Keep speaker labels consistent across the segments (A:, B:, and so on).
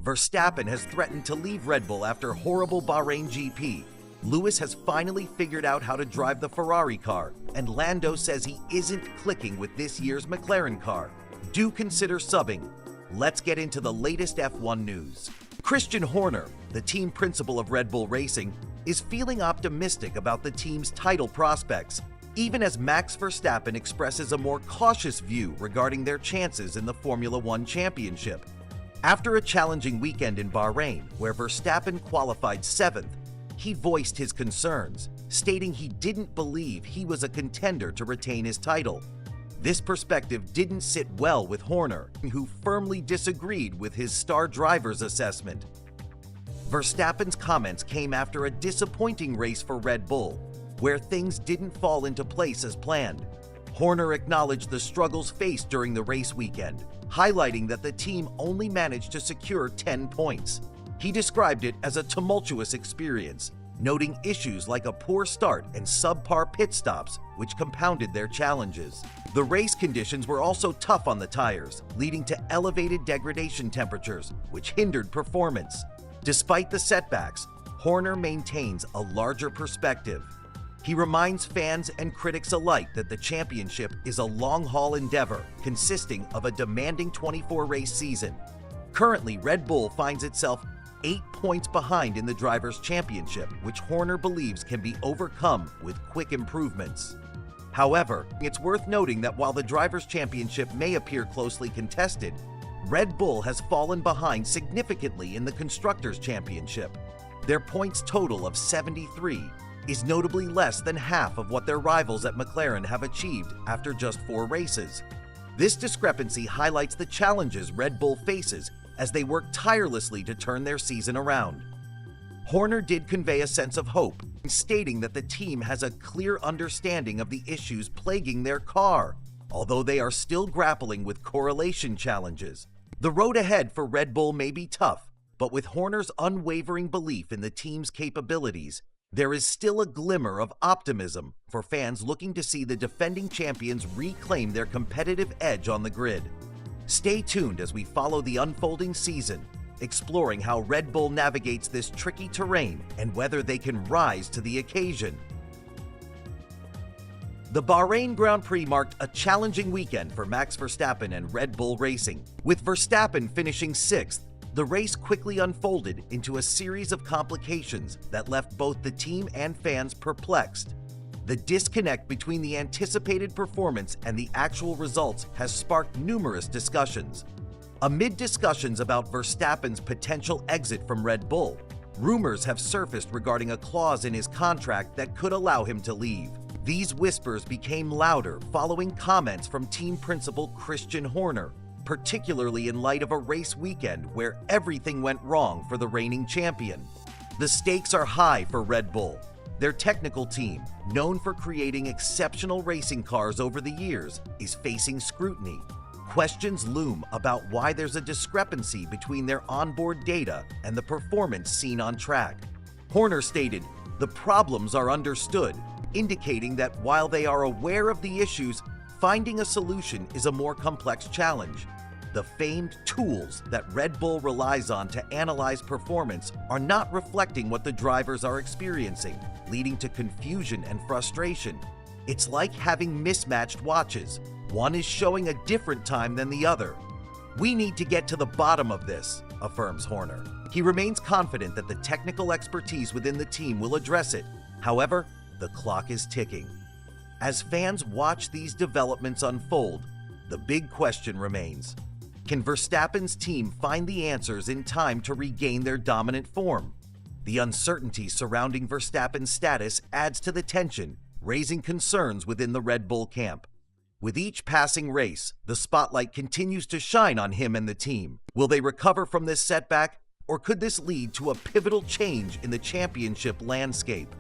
A: Verstappen has threatened to leave Red Bull after horrible Bahrain GP. Lewis has finally figured out how to drive the Ferrari car, and Lando says he isn't clicking with this year's McLaren car. Do consider subbing. Let's get into the latest F1 news. Christian Horner, the team principal of Red Bull Racing, is feeling optimistic about the team's title prospects, even as Max Verstappen expresses a more cautious view regarding their chances in the Formula One championship. After a challenging weekend in Bahrain, where Verstappen qualified 7th, he voiced his concerns, stating he didn't believe he was a contender to retain his title. This perspective didn't sit well with Horner, who firmly disagreed with his star driver's assessment. Verstappen's comments came after a disappointing race for Red Bull, where things didn't fall into place as planned. Horner acknowledged the struggles faced during the race weekend, highlighting that the team only managed to secure 10 points. He described it as a tumultuous experience, noting issues like a poor start and subpar pit stops, which compounded their challenges. The race conditions were also tough on the tires, leading to elevated degradation temperatures, which hindered performance. Despite the setbacks, Horner maintains a larger perspective. He reminds fans and critics alike that the championship is a long-haul endeavor consisting of a demanding 24-race season. Currently, Red Bull finds itself 8 points behind in the Drivers' Championship, which Horner believes can be overcome with quick improvements. However, it's worth noting that while the Drivers' Championship may appear closely contested, Red Bull has fallen behind significantly in the Constructors' Championship. Their points total of 73 is notably less than half of what their rivals at McLaren have achieved after just 4 races. This discrepancy highlights the challenges Red Bull faces as they work tirelessly to turn their season around. Horner did convey a sense of hope, stating that the team has a clear understanding of the issues plaguing their car, although they are still grappling with correlation challenges. The road ahead for Red Bull may be tough, but with Horner's unwavering belief in the team's capabilities, there is still a glimmer of optimism for fans looking to see the defending champions reclaim their competitive edge on the grid. Stay tuned as we follow the unfolding season, exploring how Red Bull navigates this tricky terrain and whether they can rise to the occasion. The Bahrain Grand Prix marked a challenging weekend for Max Verstappen and Red Bull Racing. With Verstappen finishing 6th, the race quickly unfolded into a series of complications that left both the team and fans perplexed. The disconnect between the anticipated performance and the actual results has sparked numerous discussions. Amid discussions about Verstappen's potential exit from Red Bull, rumors have surfaced regarding a clause in his contract that could allow him to leave. These whispers became louder following comments from team principal Christian Horner, particularly in light of a race weekend where everything went wrong for the reigning champion. The stakes are high for Red Bull. Their technical team, known for creating exceptional racing cars over the years, is facing scrutiny. Questions loom about why there's a discrepancy between their onboard data and the performance seen on track. Horner stated, "The problems are understood," indicating that while they are aware of the issues, finding a solution is a more complex challenge. The famed tools that Red Bull relies on to analyze performance are not reflecting what the drivers are experiencing, leading to confusion and frustration. It's like having mismatched watches. One is showing a different time than the other. "We need to get to the bottom of this," affirms Horner. He remains confident that the technical expertise within the team will address it. However, the clock is ticking. As fans watch these developments unfold, the big question remains: can Verstappen's team find the answers in time to regain their dominant form? The uncertainty surrounding Verstappen's status adds to the tension, raising concerns within the Red Bull camp. With each passing race, the spotlight continues to shine on him and the team. Will they recover from this setback, or could this lead to a pivotal change in the championship landscape?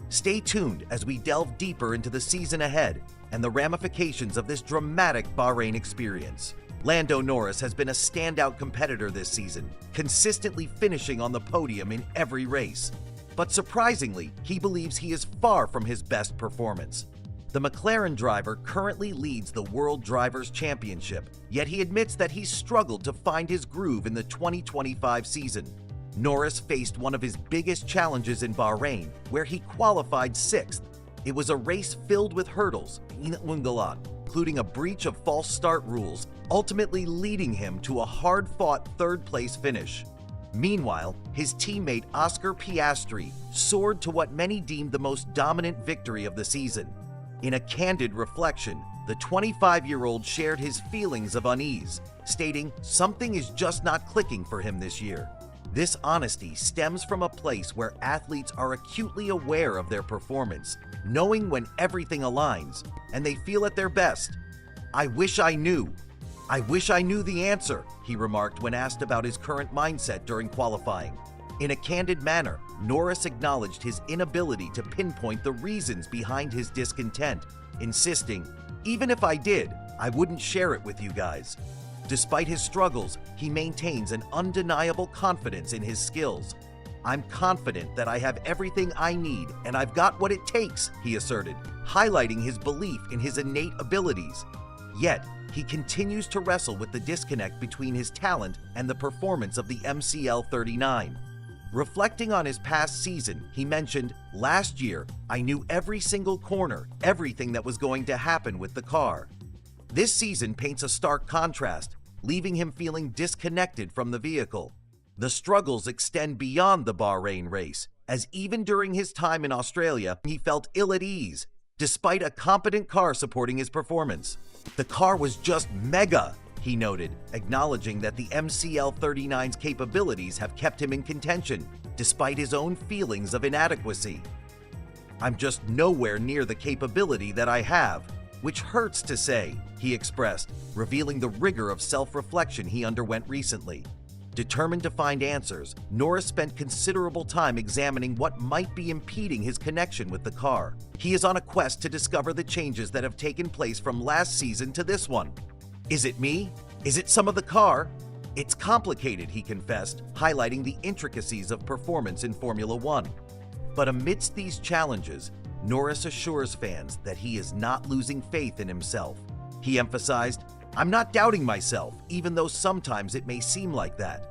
A: Stay tuned as we delve deeper into the season ahead and the ramifications of this dramatic Bahrain experience. Lando Norris has been a standout competitor this season, consistently finishing on the podium in every race. But surprisingly, he believes he is far from his best performance. The McLaren driver currently leads the World Drivers' Championship, yet he admits that he's struggled to find his groove in the 2025 season. Norris faced one of his biggest challenges in Bahrain, where he qualified 6th. It was a race filled with hurdles, including a breach of false start rules, ultimately leading him to a hard-fought third-place finish. Meanwhile, his teammate Oscar Piastri soared to what many deemed the most dominant victory of the season. In a candid reflection, the 25-year-old shared his feelings of unease, stating something is just not clicking for him this year. This honesty stems from a place where athletes are acutely aware of their performance, knowing when everything aligns, and they feel at their best. "I wish I knew. I wish I knew the answer," he remarked when asked about his current mindset during qualifying. In a candid manner, Norris acknowledged his inability to pinpoint the reasons behind his discontent, insisting, "Even if I did, I wouldn't share it with you guys." Despite his struggles, he maintains an undeniable confidence in his skills. "I'm confident that I have everything I need and I've got what it takes," he asserted, highlighting his belief in his innate abilities. Yet, he continues to wrestle with the disconnect between his talent and the performance of the MCL 39. Reflecting on his past season, he mentioned, "Last year, I knew every single corner, everything that was going to happen with the car." This season paints a stark contrast, leaving him feeling disconnected from the vehicle. The struggles extend beyond the Bahrain race, as even during his time in Australia, he felt ill at ease, despite a competent car supporting his performance. "The car was just mega," he noted, acknowledging that the MCL 39's capabilities have kept him in contention, despite his own feelings of inadequacy. "I'm just nowhere near the capability that I have, which hurts to say," he expressed, revealing the rigor of self-reflection he underwent recently. Determined to find answers, Norris spent considerable time examining what might be impeding his connection with the car. He is on a quest to discover the changes that have taken place from last season to this one. "Is it me? Is it some of the car? It's complicated," he confessed, highlighting the intricacies of performance in Formula One. But amidst these challenges, Norris assures fans that he is not losing faith in himself. He emphasized, "I'm not doubting myself, even though sometimes it may seem like that."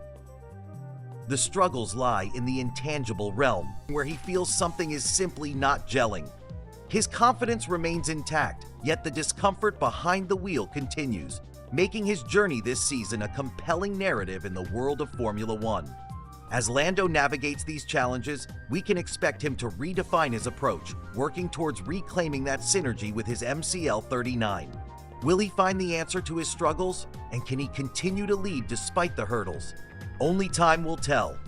A: The struggles lie in the intangible realm, where he feels something is simply not gelling. His confidence remains intact, yet the discomfort behind the wheel continues, making his journey this season a compelling narrative in the world of Formula One. As Lando navigates these challenges, we can expect him to redefine his approach, working towards reclaiming that synergy with his MCL 39. Will he find the answer to his struggles, and can he continue to lead despite the hurdles? Only time will tell.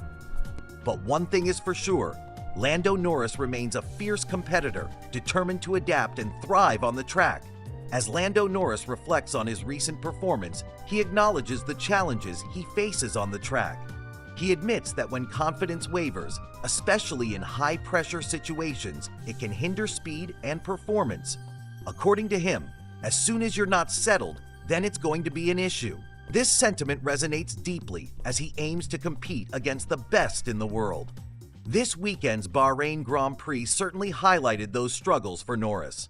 A: But one thing is for sure, Lando Norris remains a fierce competitor, determined to adapt and thrive on the track. As Lando Norris reflects on his recent performance, he acknowledges the challenges he faces on the track. He admits that when confidence wavers, especially in high-pressure situations, it can hinder speed and performance. According to him, as soon as you're not settled, then it's going to be an issue. This sentiment resonates deeply as he aims to compete against the best in the world. This weekend's Bahrain Grand Prix certainly highlighted those struggles for Norris.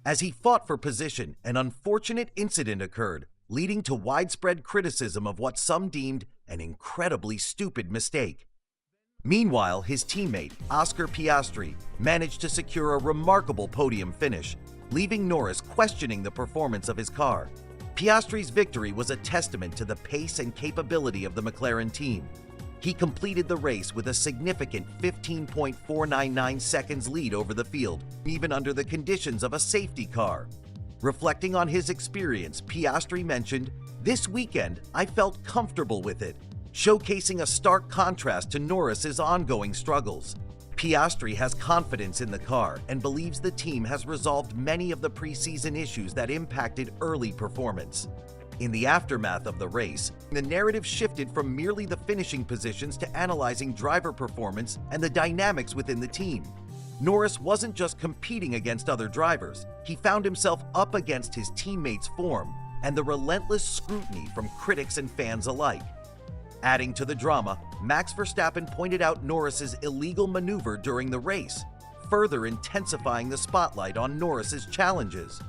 A: As he fought for position, an unfortunate incident occurred, leading to widespread criticism of what some deemed an incredibly stupid mistake. Meanwhile, his teammate, Oscar Piastri, managed to secure a remarkable podium finish, leaving Norris questioning the performance of his car. Piastri's victory was a testament to the pace and capability of the McLaren team. He completed the race with a significant 15.499 seconds lead over the field, even under the conditions of a safety car. Reflecting on his experience, Piastri mentioned, "This weekend, I felt comfortable with it," showcasing a stark contrast to Norris's ongoing struggles. Piastri has confidence in the car and believes the team has resolved many of the preseason issues that impacted early performance. In the aftermath of the race, the narrative shifted from merely the finishing positions to analyzing driver performance and the dynamics within the team. Norris wasn't just competing against other drivers, he found himself up against his teammates' form and the relentless scrutiny from critics and fans alike. Adding to the drama, Max Verstappen pointed out Norris's illegal maneuver during the race, further intensifying the spotlight on Norris's challenges.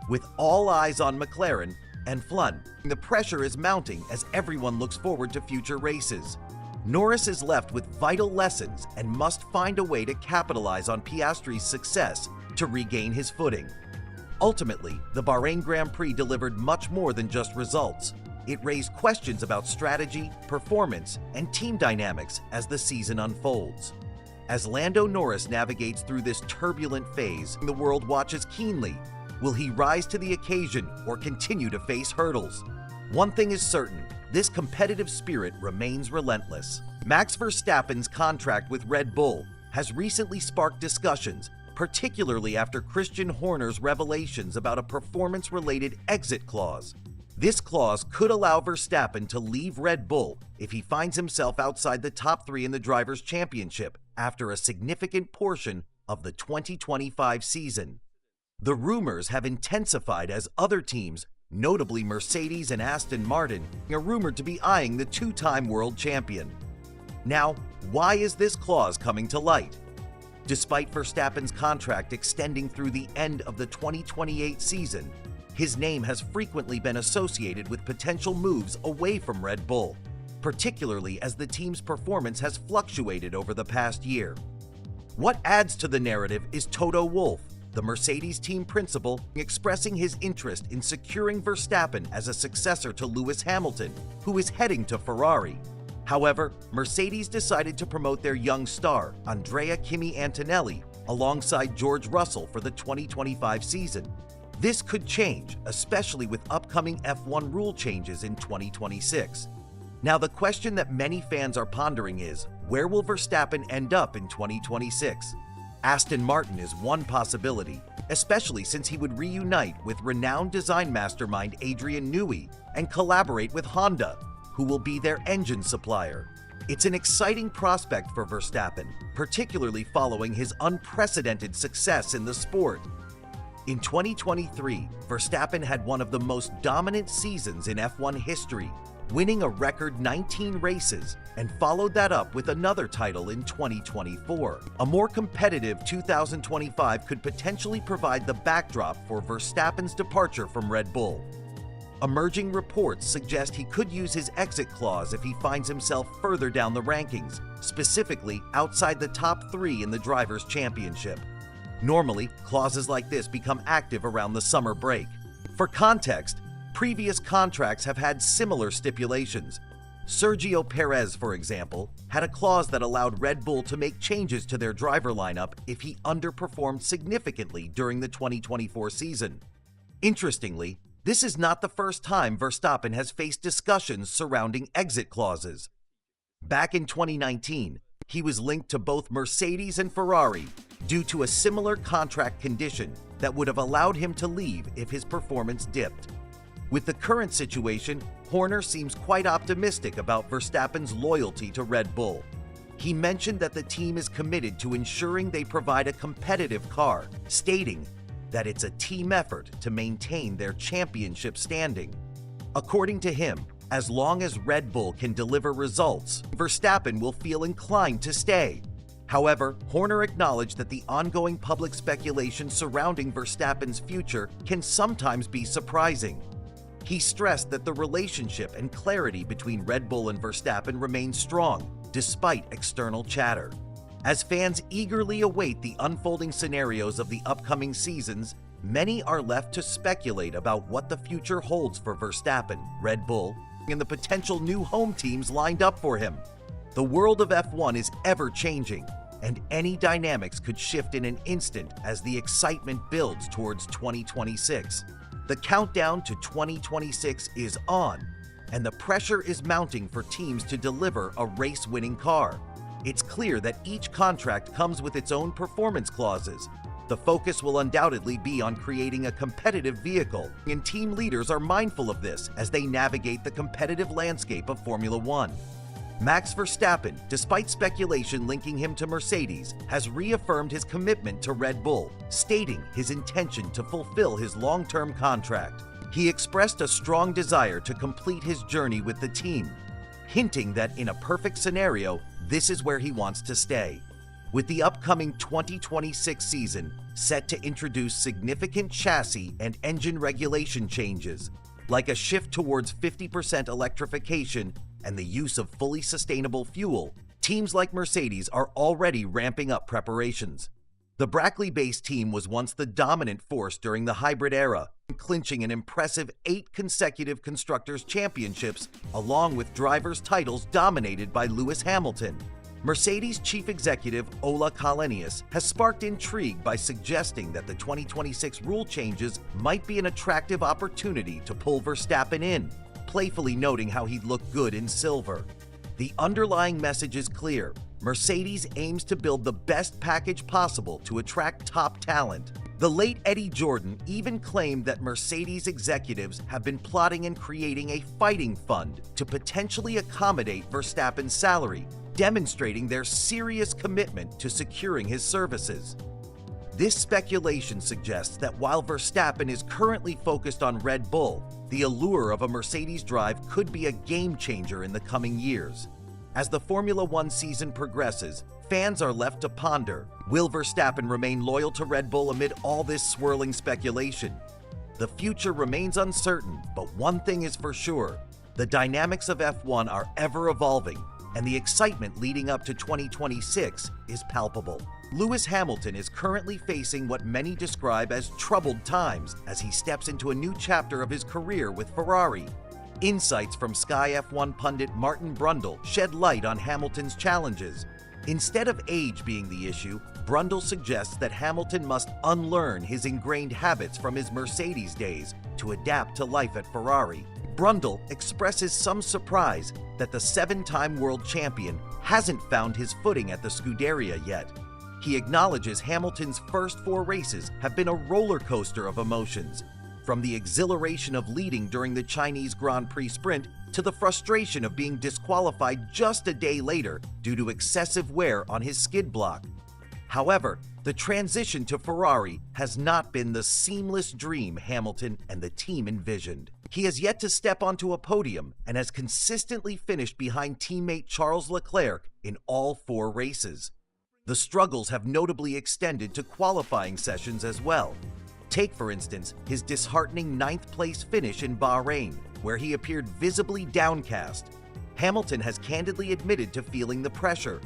A: With all eyes on McLaren and F1, the pressure is mounting as everyone looks forward to future races. Norris is left with vital lessons and must find a way to capitalize on Piastri's success to regain his footing. Ultimately, the Bahrain Grand Prix delivered much more than just results. It raised questions about strategy, performance, and team dynamics as the season unfolds. As Lando Norris navigates through this turbulent phase, the world watches keenly. Will he rise to the occasion or continue to face hurdles? One thing is certain, this competitive spirit remains relentless. Max Verstappen's contract with Red Bull has recently sparked discussions, particularly after Christian Horner's revelations about a performance-related exit clause. This clause could allow Verstappen to leave Red Bull if he finds himself outside the top 3 in the Drivers' Championship after a significant portion of the 2025 season. The rumors have intensified as other teams, notably Mercedes and Aston Martin, are rumored to be eyeing the 2-time world champion. Now, why is this clause coming to light? Despite Verstappen's contract extending through the end of the 2028 season, his name has frequently been associated with potential moves away from Red Bull, particularly as the team's performance has fluctuated over the past year. What adds to the narrative is Toto Wolff, the Mercedes team principal, expressing his interest in securing Verstappen as a successor to Lewis Hamilton, who is heading to Ferrari. However, Mercedes decided to promote their young star, Andrea Kimi Antonelli, alongside George Russell for the 2025 season. This could change, especially with upcoming F1 rule changes in 2026. Now, the question that many fans are pondering is, where will Verstappen end up in 2026? Aston Martin is one possibility, especially since he would reunite with renowned design mastermind Adrian Newey and collaborate with Honda, who will be their engine supplier. It's an exciting prospect for Verstappen, particularly following his unprecedented success in the sport. In 2023, Verstappen had one of the most dominant seasons in F1 history, winning a record 19 races, and followed that up with another title in 2024. A more competitive 2025 could potentially provide the backdrop for Verstappen's departure from Red Bull. Emerging reports suggest he could use his exit clause if he finds himself further down the rankings, specifically outside the top 3 in the Drivers' Championship. Normally, clauses like this become active around the summer break. For context, previous contracts have had similar stipulations. Sergio Perez, for example, had a clause that allowed Red Bull to make changes to their driver lineup if he underperformed significantly during the 2024 season. Interestingly, this is not the first time Verstappen has faced discussions surrounding exit clauses. Back in 2019, he was linked to both Mercedes and Ferrari due to a similar contract condition that would have allowed him to leave if his performance dipped. With the current situation, Horner seems quite optimistic about Verstappen's loyalty to Red Bull. He mentioned that the team is committed to ensuring they provide a competitive car, stating that it's a team effort to maintain their championship standing. According to him, as long as Red Bull can deliver results, Verstappen will feel inclined to stay. However, Horner acknowledged that the ongoing public speculation surrounding Verstappen's future can sometimes be surprising. He stressed that the relationship and clarity between Red Bull and Verstappen remain strong, despite external chatter. As fans eagerly await the unfolding scenarios of the upcoming seasons, many are left to speculate about what the future holds for Verstappen, Red Bull, and the potential new home teams lined up for him. The world of F1 is ever-changing, and any dynamics could shift in an instant as the excitement builds towards 2026. The countdown to 2026 is on, and the pressure is mounting for teams to deliver a race-winning car. It's clear that each contract comes with its own performance clauses. The focus will undoubtedly be on creating a competitive vehicle, and team leaders are mindful of this as they navigate the competitive landscape of Formula One. Max Verstappen, despite speculation linking him to Mercedes, has reaffirmed his commitment to Red Bull, stating his intention to fulfill his long-term contract. He expressed a strong desire to complete his journey with the team, hinting that in a perfect scenario, this is where he wants to stay. With the upcoming 2026 season set to introduce significant chassis and engine regulation changes, like a shift towards 50% electrification and the use of fully sustainable fuel, teams like Mercedes are already ramping up preparations. The Brackley-based team was once the dominant force during the hybrid era, clinching an impressive 8 consecutive Constructors' Championships, along with drivers' titles dominated by Lewis Hamilton. Mercedes chief executive Ola Källenius has sparked intrigue by suggesting that the 2026 rule changes might be an attractive opportunity to pull Verstappen in, playfully noting how he'd look good in silver. The underlying message is clear. Mercedes aims to build the best package possible to attract top talent. The late Eddie Jordan even claimed that Mercedes executives have been plotting and creating a fighting fund to potentially accommodate Verstappen's salary, demonstrating their serious commitment to securing his services. This speculation suggests that while Verstappen is currently focused on Red Bull, the allure of a Mercedes drive could be a game changer in the coming years. As the Formula One season progresses, fans are left to ponder, will Verstappen remain loyal to Red Bull amid all this swirling speculation? The future remains uncertain, but one thing is for sure, the dynamics of F1 are ever evolving, and the excitement leading up to 2026 is palpable. Lewis Hamilton is currently facing what many describe as troubled times as he steps into a new chapter of his career with Ferrari. Insights from Sky F1 pundit Martin Brundle shed light on Hamilton's challenges. Instead of age being the issue, Brundle suggests that Hamilton must unlearn his ingrained habits from his Mercedes days to adapt to life at Ferrari. Brundle expresses some surprise that the 7-time world champion hasn't found his footing at the Scuderia yet. He acknowledges Hamilton's first 4 races have been a roller coaster of emotions, from the exhilaration of leading during the Chinese Grand Prix sprint to the frustration of being disqualified just a day later due to excessive wear on his skid block. However, the transition to Ferrari has not been the seamless dream Hamilton and the team envisioned. He has yet to step onto a podium and has consistently finished behind teammate Charles Leclerc in all 4 races. The struggles have notably extended to qualifying sessions as well. Take, for instance, his disheartening 9th-place finish in Bahrain, where he appeared visibly downcast. Hamilton has candidly admitted to feeling the pressure.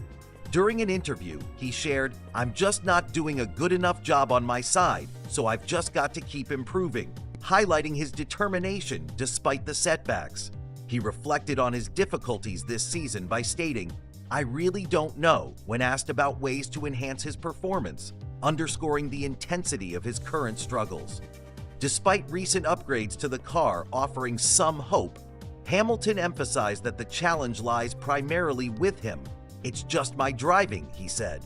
A: During an interview, he shared, "I'm just not doing a good enough job on my side, so I've just got to keep improving," highlighting his determination despite the setbacks. He reflected on his difficulties this season by stating, "I really don't know," when asked about ways to enhance his performance, underscoring the intensity of his current struggles. Despite recent upgrades to the car offering some hope, Hamilton emphasized that the challenge lies primarily with him. "It's just my driving," he said.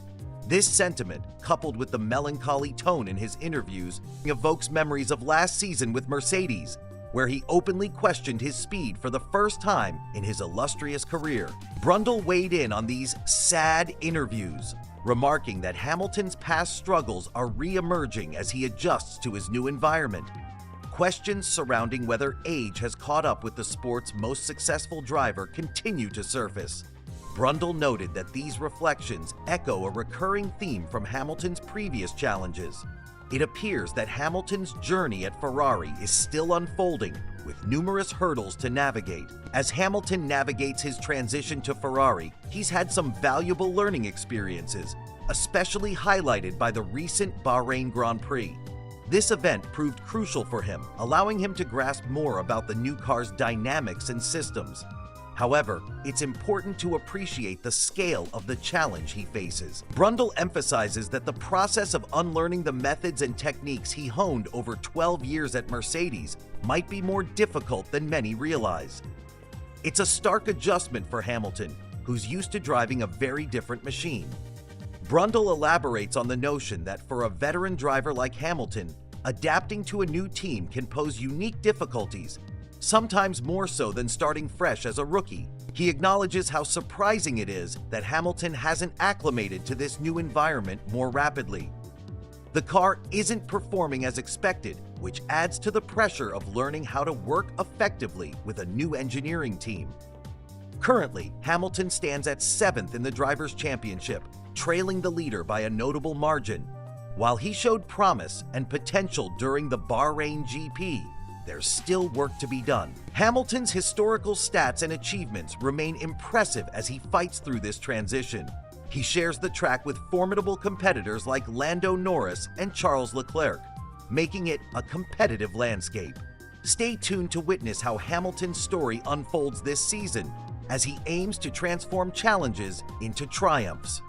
A: This sentiment, coupled with the melancholy tone in his interviews, evokes memories of last season with Mercedes, where he openly questioned his speed for the first time in his illustrious career. Brundle weighed in on these sad interviews, remarking that Hamilton's past struggles are re-emerging as he adjusts to his new environment. Questions surrounding whether age has caught up with the sport's most successful driver continue to surface. Brundle noted that these reflections echo a recurring theme from Hamilton's previous challenges. It appears that Hamilton's journey at Ferrari is still unfolding, with numerous hurdles to navigate. As Hamilton navigates his transition to Ferrari, he's had some valuable learning experiences, especially highlighted by the recent Bahrain Grand Prix. This event proved crucial for him, allowing him to grasp more about the new car's dynamics and systems. However, it's important to appreciate the scale of the challenge he faces. Brundle emphasizes that the process of unlearning the methods and techniques he honed over 12 years at Mercedes might be more difficult than many realize. It's a stark adjustment for Hamilton, who's used to driving a very different machine. Brundle elaborates on the notion that for a veteran driver like Hamilton, adapting to a new team can pose unique difficulties, sometimes more so than starting fresh as a rookie. He acknowledges how surprising it is that Hamilton hasn't acclimated to this new environment more rapidly. The car isn't performing as expected, which adds to the pressure of learning how to work effectively with a new engineering team. Currently, Hamilton stands at 7th in the Drivers' Championship, trailing the leader by a notable margin. While he showed promise and potential during the Bahrain GP, there's still work to be done. Hamilton's historical stats and achievements remain impressive as he fights through this transition. He shares the track with formidable competitors like Lando Norris and Charles Leclerc, making it a competitive landscape. Stay tuned to witness how Hamilton's story unfolds this season as he aims to transform challenges into triumphs.